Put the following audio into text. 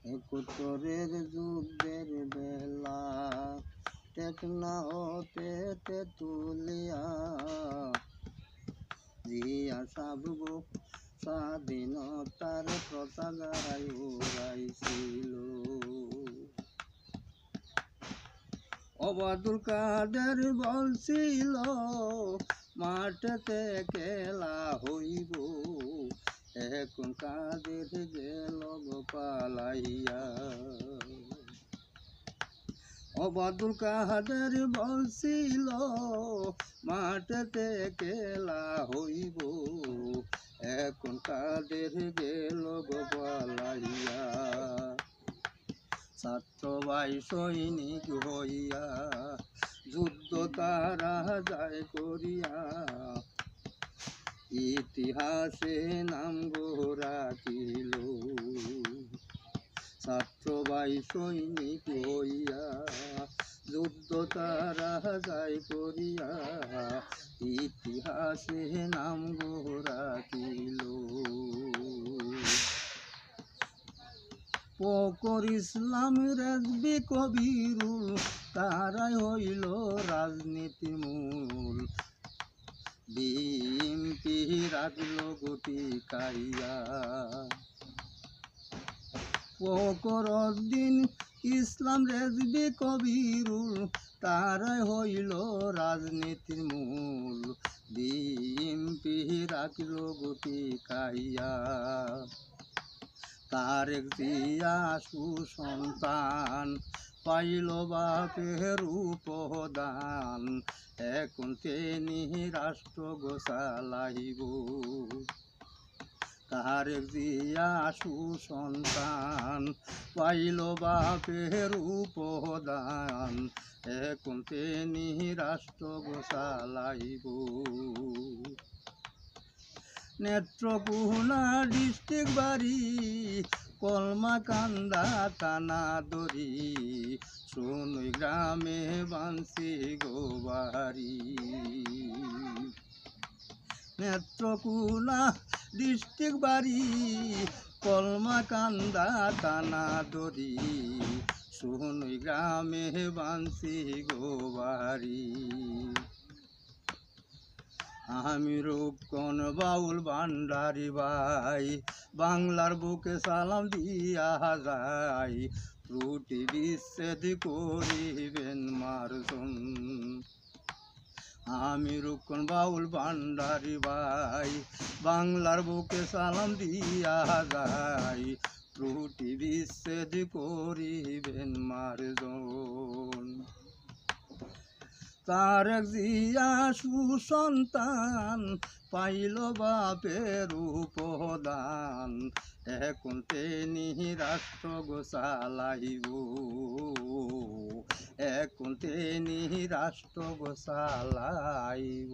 একুত্তরের যুদ্ধের বেলা টেকনা হতে তেতুলিয়া জিয়া সাবগ স্বাধীনতার পতাকায় উড়াইছিল। ওবায়দুল কাদের বলছিল মাঠেতে খেলা হইব, এখন কাদের গেল পালাইয়া। ওবায়দুল কাদের বলছিল মাঠেতে খেলা হইব, এখন কাদের গেল পালাইয়া। ছাত্র ভাই সৈনিক হইয়া যুদ্ধ তারা যায় করিয়া, ইতিহাসে নাম রাখিল। ছাত্র ভাই সৈনিক হইয়া যুদ্ধ তারা যায় করিয়া, ইতিহাসে নাম রাখিল। ফখর ইসলাম রেজবি কবিরুল তারাই হইল রাজনীতির মূল, বিএনপি রাখল গুটি কাইয়া। ফখর উদ্দিন ইসলাম রেজবি কবিরুল তারাই হইল রাজনীতির মূল, বিএনপি রাখল গুটি কাইয়া। তারেক জিয়া সুসন্তান পাইল বাপের উপদান, এখন তিনি রাষ্ট্র গোছালাইব। তারেক জিয়া সুসন্তান পাইল বাপের উপদান, এখন তিনি রাষ্ট্র গোছালাইব। নেত্রকোনা ডিস্ট্রিক্ট বাড়ি কলমাকান্দা থানা দড়ি, সোনুই গ্রামে বানসি গো বাড়ি। নেত্রকোনা ডিস্ট্রিক্ট বাড়ি কলমাকান্দা থানা দড়ি, সোনুই গ্রামে বানসি গো বাড়ি। আমি রূপকন বাউল ভান্ডারি ভাই, বাংলার বুকে সালাম দিয়া যাই, ত্রুটি বিচ্ছেদ করিবেন মার্জন। আমি রূপকন বাউল ভান্ডারি ভাই, বাংলার বুকে সালাম দিয়া যাই, ত্রুটি বিচ্ছেদ করিবেন মার্জন। তারেক জিয়া সুসন্তান পাইল বাপের উপদান, এখন তিনি রাষ্ট্র গোছালাইব, এখন তিনি রাষ্ট্র গোছালাইব।